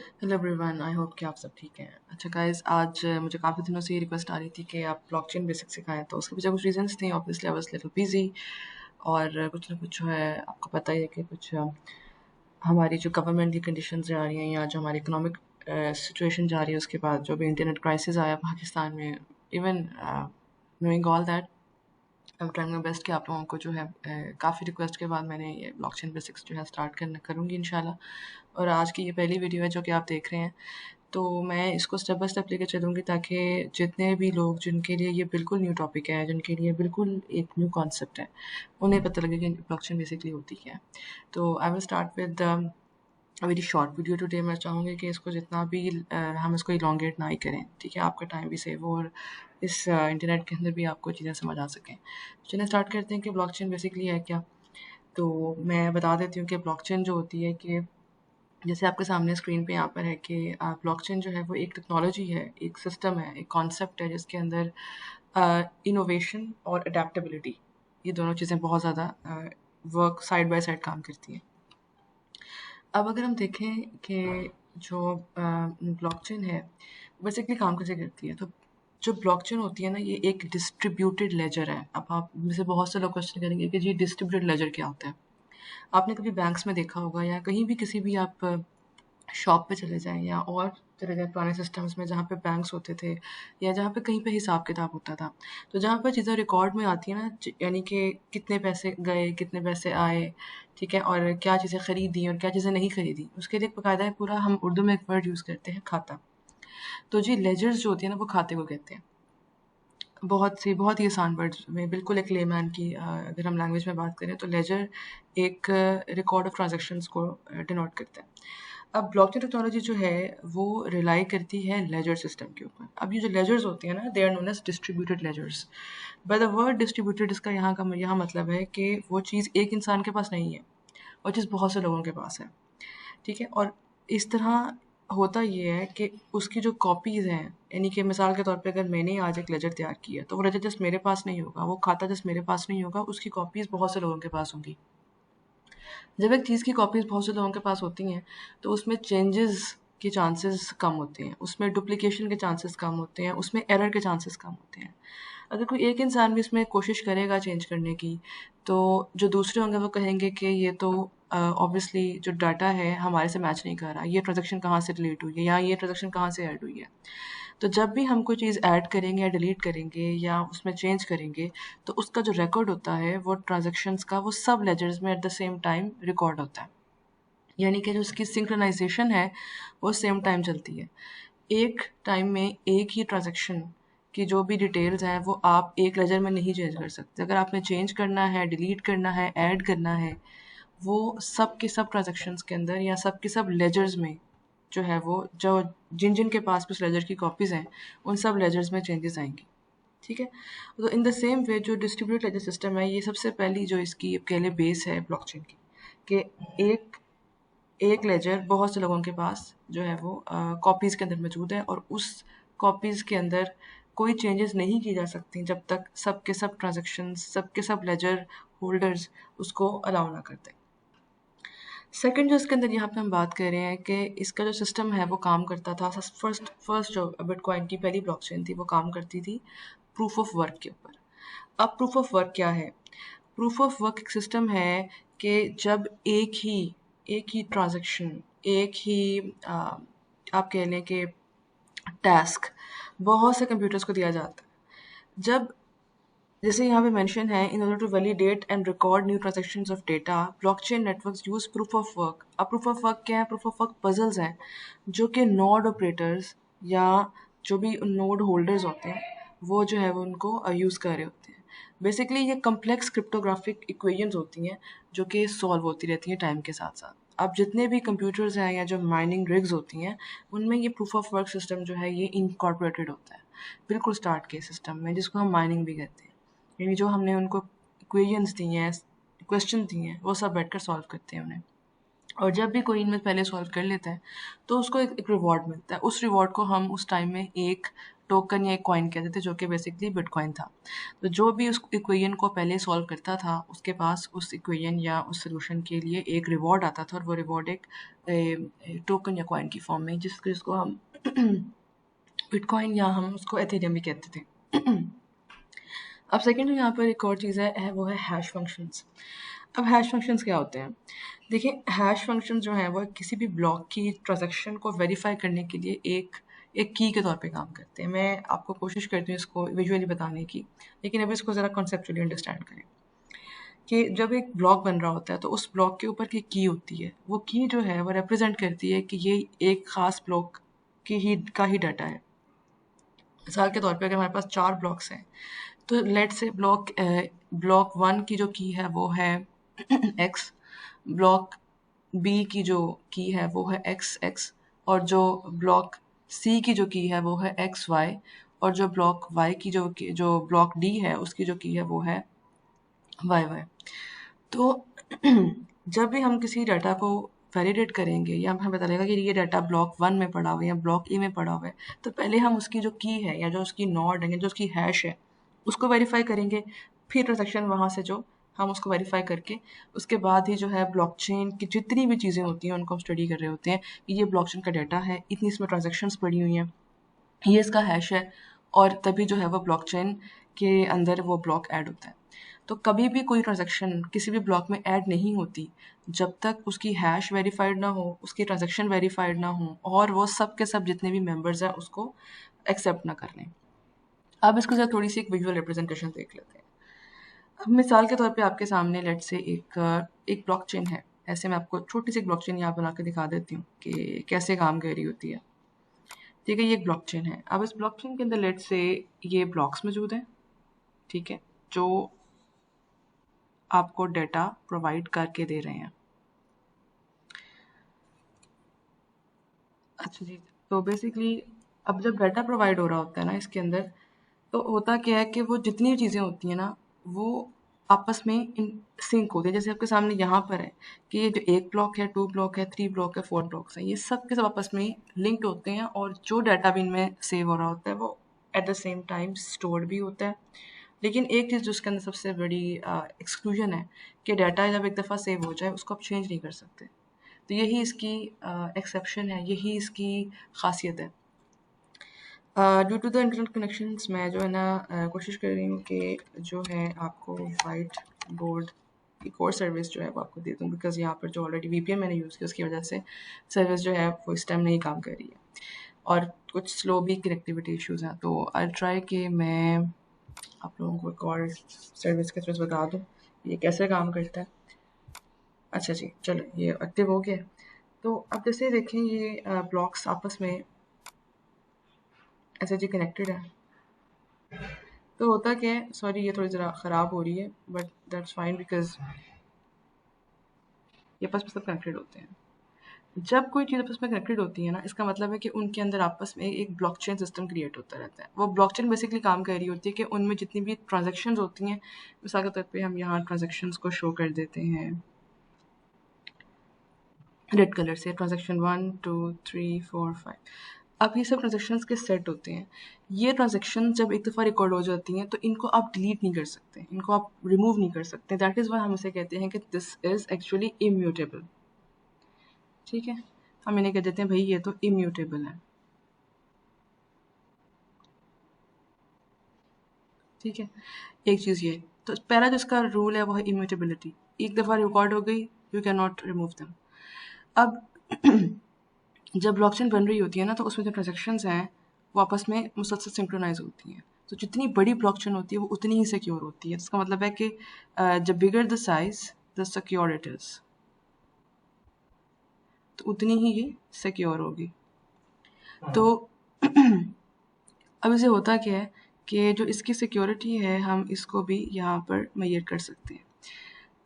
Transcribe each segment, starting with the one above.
Hello everyone, I hope कि आप सब ठीक हैं। अच्छा गाइस, आज मुझे काफ़ी दिनों से ये रिक्वेस्ट आ रही थी कि आप ब्लॉकचेन बेसिक सिखाएं, तो उसके पीछे कुछ रीजंस थे। Obviously I was little busy, और कुछ ना कुछ जो है आपको पता ही है कि कुछ हमारी जो गवर्नमेंट की कंडीशंस जा रही हैं या जो हमारी इकोनॉमिक सिचुएशन जा रही है, उसके बाद जो भी इंटरनेट क्राइसिस आया पाकिस्तान में, even knowing all that, I am trying my best कि आप लोगों को जो है काफ़ी रिक्वेस्ट के बाद मैंने ये ब्लॉकचेन बेसिक्स जो है स्टार्ट करना करूँगी इंशाल्लाह। और आज की ये पहली वीडियो है जो कि आप देख रहे हैं, तो मैं इसको स्टेप बाय स्टेप लेके चलूँगी ताकि जितने भी लोग जिनके लिए ये बिल्कुल न्यू टॉपिक है, जिनके लिए बिल्कुल एक न्यू कॉन्सेप्ट है, उन्हें पता लगे कि ब्लॉकचेन बेसिकली होती क्या है। तो I will start with very short video today. मैं चाहूँगी कि इसको जितना भी हम इसको इलोंगेट ना ही करें, ठीक है, आपका टाइम भी सेव हो और इस इंटरनेट के अंदर भी आपको चीज़ें समझ आ सकें। चलिए स्टार्ट करते हैं कि ब्लॉकचेन बेसिकली है क्या। तो मैं बता देती हूँ कि ब्लॉकचेन जो होती है कि जैसे आपके सामने स्क्रीन पे यहाँ पर है कि ब्लॉकचेन जो है वो एक टेक्नोलॉजी है, एक सिस्टम है, एक कॉन्सेप्ट है जिसके अंदर इनोवेशन और अडेप्टेबिलिटी, ये दोनों चीज़ें बहुत ज़्यादा वर्क साइड बाय साइड काम करती हैं। अब अगर हम देखें कि जो ब्लॉकचेन है बेसिकली काम कैसे करती है, तो जो ब्लॉकचेन होती है ना, ये एक डिस्ट्रीब्यूटेड लेजर है। अब आप में से बहुत से लोग क्वेश्चन करेंगे कि जी डिस्ट्रीब्यूटेड लेजर क्या होता है। आपने कभी बैंक्स में देखा होगा या कहीं भी किसी भी आप शॉप पे चले जाएँ या और चले जाएँ पुराने सिस्टम्स में जहाँ पे बैंक्स होते थे या जहाँ पे कहीं पे हिसाब किताब होता था। तो जहाँ पर चीज़ें रिकॉर्ड में आती हैं ना, यानी कि कितने पैसे गए, कितने पैसे आए, ठीक है, और क्या चीज़ें खरीदी और क्या चीज़ें नहीं खरीदी, उसके लिए एक बाकायदा है पूरा, हम उर्दू में एक वर्ड यूज़ करते हैं, खाता। तो जी लेजर्स जो होती है ना, वो खाते को कहते हैं। बहुत ही आसान वर्ड्स में, बिल्कुल एक लेमैन की अगर हम लैंग्वेज में बात करें तो लेजर एक रिकॉर्ड ऑफ ट्रांजैक्शंस को डिनोट करता है। अब ब्लॉकचेन टेक्नोलॉजी जो है वो रिलाई करती है लेजर सिस्टम के ऊपर। अब ये जो लेजर्स होती हैं ना, they are known as distributed ledgers. By the word distributed, इसका यहाँ मतलब है कि वो चीज़ एक इंसान के पास नहीं है, वो चीज़ बहुत से लोगों के पास है, ठीक है। और इस तरह होता ये है कि उसकी जो कॉपीज़ हैं, यानी कि मिसाल के तौर पे अगर मैंने आज एक लेजर तैयार किया तो वो लेजर जस्ट मेरे पास नहीं होगा, वो खाता जस्ट मेरे पास नहीं होगा, उसकी कॉपीज़ बहुत से लोगों के पास होंगी। जब एक चीज़ की कॉपीज़ बहुत से लोगों के पास होती हैं तो उसमें चेंजेस के चांसेस कम होते हैं, उसमें डुप्लीकेशन के चांसेस कम होते हैं, उसमें एरर के चांसेस कम होते हैं। अगर कोई एक इंसान भी इसमें कोशिश करेगा चेंज करने की, तो जो दूसरे होंगे वो कहेंगे कि ये तो ऑब्वियसली जो डाटा है हमारे से मैच नहीं कर रहा, ये ट्रांज़ैक्शन कहाँ से डिलीट हुई है या ये ट्रांज़ैक्शन कहाँ से ऐड हुई है। तो जब भी हम कोई चीज़ ऐड करेंगे या डिलीट करेंगे या उसमें चेंज करेंगे, तो उसका जो रिकॉर्ड होता है वो ट्रांज़ैक्शंस का, वो सब लेजर्स में at the same time record होता है। यानी कि जो उसकी सिंक्रोनाइज़ेशन है वो सेम टाइम चलती है। एक टाइम में एक ही ट्रांज़ैक्शन की जो भी डिटेल्स हैं वो आप एक लेजर में नहीं चेंज कर सकते। अगर आपने चेंज करना है, डिलीट करना है, ऐड करना है, वो सब के सब ट्रांज़ैक्शंस के अंदर या सब के सब लेजर्स में जो है वो जो जिन-जिन के पास भी उस लेजर की कॉपीज़ हैं, उन सब लेजर्स में चेंजेस आएँगी। ठीक है? तो इन द सेम वे जो डिस्ट्रीब्यूटेड लेजर सिस्टम है, ये सबसे पहली जो इसकी कह लें बेस है ब्लॉकचेन की, कि एक एक लेजर बहुत से लोगों के पास जो है वो कॉपीज़ के अंदर मौजूद है और उस कॉपीज़ के अंदर कोई चेंजेस नहीं की जा सकती जब तक सब के सब ट्रांज़ैक्शंस, सब के सब लेजर होल्डर्स उसको अलाउ ना करते। सेकंड जो इसके अंदर यहाँ पे हम बात कर रहे हैं कि इसका जो सिस्टम है वो काम करता था, फर्स्ट फर्स्ट जो बिटकॉइन की पहली ब्लॉकचेन थी वो काम करती थी प्रूफ ऑफ वर्क के ऊपर। अब प्रूफ ऑफ वर्क क्या है? प्रूफ ऑफ वर्क एक सिस्टम है कि जब एक ही ट्रांजैक्शन, एक ही आप कह लें कि टास्क बहुत से कंप्यूटर्स को दिया जाता है। जब जैसे यहाँ पे मेंशन है, in order to validate and record new transactions of data, blockchain networks use proof of work. अब प्रूफ ऑफ वर्क क्या है? प्रूफ ऑफ वर्क पजल्स हैं जो कि नोड ऑपरेटर्स या जो भी नोड होल्डर्स होते हैं वो जो है वो उनको यूज़ कर रहे होते हैं। बेसिकली ये कम्प्लेक्स क्रिप्टोग्राफिक इक्वेशंस होती हैं जो कि सॉल्व होती रहती हैं टाइम के साथ साथ। अब जितने भी कंप्यूटर्स हैं या जो माइनिंग रिग्स होती हैं उनमें ये प्रूफ ऑफ वर्क सिस्टम जो है ये इनकॉर्पोरेटेड होता है, बिल्कुल स्टार्ट के सिस्टम में, जिसको हम माइनिंग भी कहते हैं। यानी जो हमने उनको इक्वेशंस दी हैं, क्वेश्चन दिए हैं, वो सब बैठकर सॉल्व करते हैं उन्हें। और जब भी कोई इनमें पहले सॉल्व कर लेता है तो उसको एक रिवॉर्ड मिलता है। उस रिवॉर्ड को हम उस टाइम में एक टोकन या एक कॉइन कहते थे, जो कि बेसिकली बिटकॉइन था। तो जो भी उस इक्वेशन को पहले सॉल्व करता था उसके पास उस इक्वेशन या उस सोल्यूशन के लिए एक रिवॉर्ड आता था, और वो रिवॉर्ड एक टोकन या कॉइन की फॉर्म में, जिसको हम बिटकॉइन या हम उसको एथेरियम भी कहते थे। अब सेकंड यहाँ पर एक और चीज़ है वो है हैश फंक्शंस। अब हैश फंक्शंस क्या होते हैं? देखिए, हैश फंक्शन जो है वो किसी भी ब्लॉक की ट्रांजैक्शन को वेरीफाई करने के लिए एक की के तौर पे काम करते हैं। मैं आपको कोशिश करती हूँ इसको विजुअली बताने की, लेकिन अभी इसको ज़रा कॉन्सेप्चुअली अंडरस्टैंड करें कि जब एक ब्लॉक बन रहा होता है तो उस ब्लॉक के ऊपर की होती है। वो की जो है वो रिप्रेजेंट करती है कि ये एक ख़ास ब्लॉक का ही डाटा है। मिसाल के तौर पे अगर हमारे पास 4 ब्लॉक्स हैं, तो लेट्स से ब्लॉक 1 की जो की है वो है x, ब्लॉक बी की जो की है वो है x, और जो ब्लॉक सी की जो की है वो है xy, और जो ब्लॉक y की जो ब्लॉक डी है उसकी जो की है वो है yy। तो जब भी हम किसी डाटा को वैलिडेट करेंगे या हमें पता लगेगा कि ये डाटा ब्लॉक 1 में पड़ा हुआ है या ब्लॉक ई में पड़ा हुआ है, तो पहले हम उसकी जो की है या जो उसकी नॉड है या जो उसकी हैश है उसको वेरीफाई करेंगे। फिर ट्रांजैक्शन वहाँ से जो हम उसको वेरीफाई करके उसके बाद ही जो है ब्लॉकचेन की जितनी भी चीज़ें होती हैं उनको हम स्टडी कर रहे होते हैं कि ये ब्लॉकचेन का डाटा है, इतनी इसमें ट्रांजैक्शंस पड़ी हुई हैं, ये इसका हैश है, और तभी जो है वो ब्लॉकचेन के अंदर वो ब्लॉक ऐड होता है। तो कभी भी कोई ट्रांजैक्शन किसी भी ब्लॉक में ऐड नहीं होती जब तक उसकी हैश वेरीफाइड ना हो, उसकी ट्रांजैक्शन वेरीफाइड ना हो, और वो सब के सब जितने भी मेंबर्स हैं उसको एक्सेप्ट ना कर लें। अब इसको जरा थोड़ी सी एक विजुअल रिप्रेजेंटेशन देख लेते हैं। अब मिसाल के तौर पे आपके सामने लेट्स से एक ब्लॉकचेन है। ऐसे मैं आपको छोटी सी एक ब्लॉकचेन यहाँ बना के दिखा देती हूँ कि कैसे काम कर रही होती है। ठीक है, ये एक ब्लॉकचेन है। अब इस ब्लॉकचेन के अंदर लेट्स से ये ब्लॉक्स मौजूद हैं, ठीक है, जो आपको डेटा प्रोवाइड करके दे रहे हैं। अच्छा जी, तो बेसिकली अब जब डाटा प्रोवाइड हो रहा होता है ना इसके अंदर, तो होता क्या है कि वो जितनी चीज़ें होती हैं ना वो आपस में इन सिंक होती है। जैसे आपके सामने यहाँ पर है कि ये जो एक ब्लॉक है, 2 ब्लॉक है, 3 ब्लॉक है, 4 ब्लॉक्स हैं, ये सब के सब आपस में लिंक्ड होते हैं, और जो डाटा भी इनमें सेव हो रहा होता है वो at the same time stored भी होता है। लेकिन एक चीज़ जो उसके अंदर सबसे बड़ी एक्सक्लूजन है कि डाटा जब एक दफ़ा सेव हो जाए उसको आप चेंज नहीं कर सकते। तो यही इसकी एक्सेप्शन है, यही इसकी खासियत है। Due to the internet connections मैं जो है ना कोशिश कर रही हूँ कि जो है आपको वाइट बोर्ड एक और सर्विस जो है वो आपको दे दूँ, बिकॉज यहाँ पर जो ऑलरेडी वीपीएन मैंने यूज़ किया उसकी वजह से सर्विस जो है वो इस टाइम नहीं काम कर रही है, और कुछ स्लो भी कनेक्टिविटी इश्यूज़ हैं। तो आई ट्राई कि मैं आप लोगों को एक और सर्विस के थ्रू बता दूँ ये कैसे काम करता है। अच्छा जी, चलो ये एक्टिव हो गया। तो अब जैसे देखें ये ब्लॉक्स आपस में ऐसे जी कनेक्टेड है। तो होता क्या है, सॉरी ये थोड़ी ज़रा ख़राब हो रही है बट दैट्स फाइन बिकॉज ये आपस में सब कनेक्टेड होते हैं। जब कोई चीज़ आपस में कनेक्टेड होती है ना, इसका मतलब है कि उनके अंदर आपस में एक ब्लॉकचेन सिस्टम क्रिएट होता रहता है। वो ब्लॉकचेन बेसिकली काम कर रही होती है कि उनमें जितनी भी ट्रांजैक्शंस होती हैं, मिसाल के तौर पे हम यहाँ ट्रांजैक्शंस को शो कर देते हैं रेड कलर से, ट्रांजैक्शन 1 2 3 4 5। अब ये सब ट्रांजैक्शंस के सेट होते हैं। ये ट्रांजैक्शन जब एक दफ़ा रिकॉर्ड हो जाती हैं तो इनको आप डिलीट नहीं कर सकते, इनको आप रिमूव नहीं कर सकते। दैट इज़ वाई हम इसे कहते हैं कि दिस इज़ एक्चुअली इम्यूटेबल। ठीक है, हम इन्हें कह देते हैं भाई ये तो इम्यूटेबल है। ठीक है, एक चीज़ ये, तो पहला जो इसका रूल है वो है इम्यूटेबिलिटी। एक दफ़ा रिकॉर्ड हो गई, you can not remove them. अब जब ब्लॉकचेन बन रही होती है ना, तो उसमें जो ट्रांजेक्शन्स हैं वो आपस में मुसलसल सिंक्रोनाइज होती हैं। तो जितनी बड़ी ब्लॉकचेन होती है वो उतनी ही सिक्योर होती है। इसका मतलब है कि जब bigger the size the secure it is, तो उतनी ही ये सिक्योर होगी। तो अब इसे होता क्या है कि जो इसकी सिक्योरिटी है हम इसको भी यहाँ पर मेजर कर सकते हैं।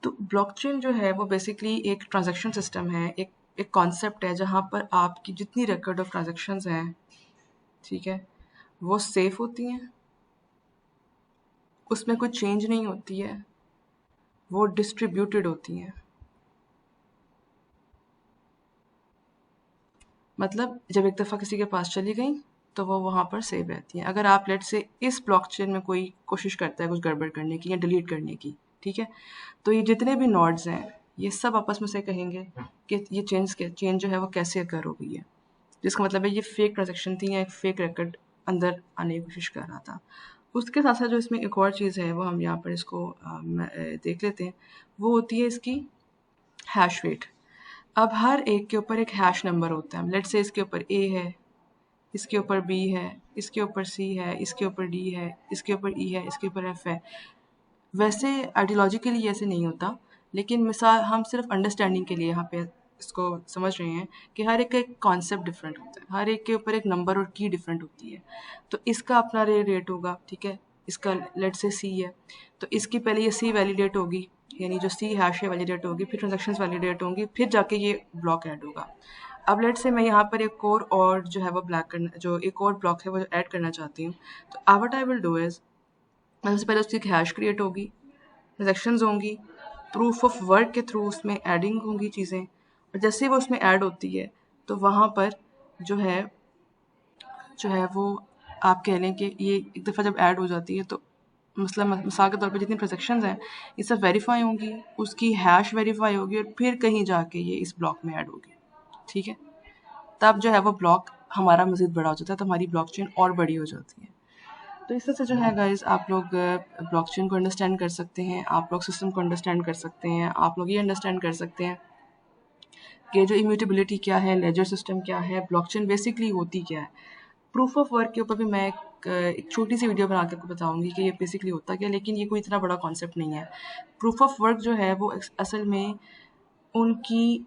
तो ब्लॉकचेन जो है वो बेसिकली एक ट्रांजैक्शन सिस्टम है, एक कॉन्सेप्ट है जहाँ पर आपकी जितनी रिकॉर्ड ऑफ ट्रांजैक्शंस हैं, ठीक है, वो सेफ होती हैं, उसमें कोई चेंज नहीं होती है, वो डिस्ट्रीब्यूटेड होती हैं। मतलब जब एक दफ़ा किसी के पास चली गई तो वो वहाँ पर सेव रहती हैं। अगर आप लेट से इस ब्लॉकचेन में कोई कोशिश करता है कुछ गड़बड़ करने की या डिलीट करने की, ठीक है, तो ये जितने भी नोड्स हैं ये सब आपस में से कहेंगे कि ये चेंज जो है वो कैसे अकर हो गई है, जिसका मतलब है ये फेक ट्रांजेक्शन थी या एक फेक रिकॉर्ड अंदर आने की कोशिश कर रहा था। उसके साथ साथ जो इसमें एक और चीज़ है वो हम यहाँ पर इसको देख लेते हैं, वो होती है इसकी हैश रेट। अब हर एक के ऊपर एक हैश नंबर होता है। लेट्स से इसके ऊपर ए है, इसके ऊपर बी है, इसके ऊपर सी है, इसके ऊपर डी है, इसके ऊपर ई है, इसके ऊपर एफ है। वैसे आइडियोलॉजिकली ऐसे नहीं होता, लेकिन मिसाल हम सिर्फ अंडरस्टैंडिंग के लिए यहाँ पे इसको समझ रहे हैं कि हर एक का एक कॉन्सेप्ट डिफरेंट होता है, हर एक के ऊपर एक नंबर और की डिफरेंट होती है। तो इसका अपना रेट होगा, ठीक है, इसका लेट से सी है, तो इसकी पहले ये सी वैलिडेट होगी, यानी जो सी हैश है वैलिडेट होगी, फिर ट्रांजेक्शन्स वैलिडेट होंगी, फिर जाके ये ब्लॉक ऐड होगा। अब लेट से मैं यहाँ पर एक और जो है वो ब्लैक करना, जो एक और ब्लॉक है वो ऐड करना चाहती हूँ। तो what I will do is, सबसे पहले उसकी एक हैश क्रिएट होगी, ट्रांजेक्शन्स होंगी, प्रूफ ऑफ वर्क के थ्रू उसमें एडिंग होंगी चीज़ें, और जैसे ही वो उसमें ऐड होती है तो वहाँ पर जो है वो आप कह लें कि ये एक दफ़ा जब ऐड हो जाती है तो मिसाल के तौर पे जितनी ट्रांजेक्शन्स हैं ये सब वेरीफाई होंगी, उसकी हैश वेरीफाई होगी और फिर कहीं जाके ये इस ब्लॉक में ऐड होगी, ठीक है। तब जो है वो ब्लॉक हमारा मज़ीद बड़ा हो जाता है, तो हमारी ब्लॉकचेन और बड़ी हो जाती है। तो इस तरह से जो है गाइस आप लोग ब्लॉकचेन को अंडरस्टैंड कर सकते हैं, आप लोग सिस्टम को अंडरस्टैंड कर सकते हैं, आप लोग ये अंडरस्टैंड कर सकते हैं कि जो इम्यूटेबिलिटी क्या है, लेजर सिस्टम क्या है, ब्लॉकचेन बेसिकली होती क्या है। प्रूफ ऑफ वर्क के ऊपर भी मैं एक छोटी सी वीडियो बना के आपको बताऊंगी कि ये बेसिकली होता क्या है, लेकिन ये कोई इतना बड़ा कॉन्सेप्ट नहीं है। प्रूफ ऑफ वर्क जो है वो असल में उनकी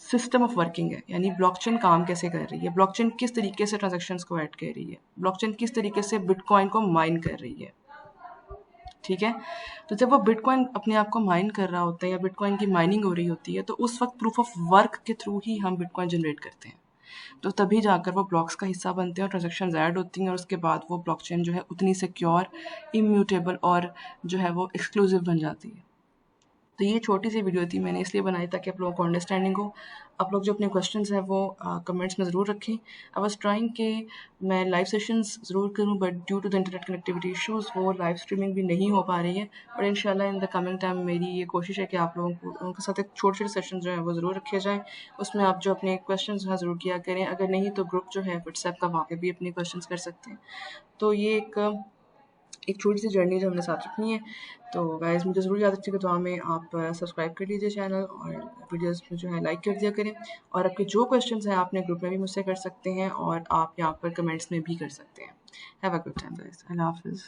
सिस्टम ऑफ वर्किंग है, यानी ब्लॉकचेन काम कैसे कर रही है, ब्लॉकचेन किस तरीके से ट्रांजैक्शंस को ऐड कर रही है, ब्लॉकचेन किस तरीके से बिटकॉइन को माइन कर रही है, ठीक है। तो जब वो बिटकॉइन अपने आप को माइन कर रहा होता है या बिटकॉइन की माइनिंग हो रही होती है तो उस वक्त प्रूफ ऑफ वर्क के थ्रू ही हम बिटकॉइन जनरेट करते हैं, तो तभी जाकर वो ब्लॉक्स का हिस्सा बनते हैं और ट्रांजेक्शन ऐड होती हैं और उसके बाद वो ब्लॉकचेन जो है उतनी सिक्योर, इम्यूटेबल और जो है वो एक्सक्लूसिव बन जाती है। तो ये छोटी सी वीडियो थी, मैंने इसलिए बनाई ताकि आप लोगों को अंडरस्टैंडिंग हो। आप लोग जो अपने क्वेश्चंस हैं वो कमेंट्स में ज़रूर रखें। आई वाज ट्राइंग कि मैं लाइव सेशंस ज़रूर करूं, but due to the internet connectivity issues वो लाइव स्ट्रीमिंग भी नहीं हो पा रही है। और इंशाल्लाह इन द कमिंग टाइम मेरी ये कोशिश है कि आप लोगों को उनके साथ एक छोटे-छोटे सेशन जो है वो ज़रूर रखे जाएँ। उसमें आप जो अपने क्वेश्चंस हैं ज़रूर किया करें। अगर नहीं तो ग्रुप जो है व्हाट्सएप का, वहाँ पे भी अपने क्वेश्चंस कर सकते हैं। तो ये एक छोटी सी जर्नी जो हमने साथ रखनी है। तो गाइस मुझे ज़रूर याद रखिएगा दुआ में, आप सब्सक्राइब कर लीजिए चैनल और वीडियोस में जो है लाइक कर दिया करें। और आपके जो क्वेश्चंस हैं आपने ग्रुप में भी मुझसे कर सकते हैं और आप यहाँ पर कमेंट्स में भी कर सकते हैं। Have a good time guys, अल्लाह हाफिज़।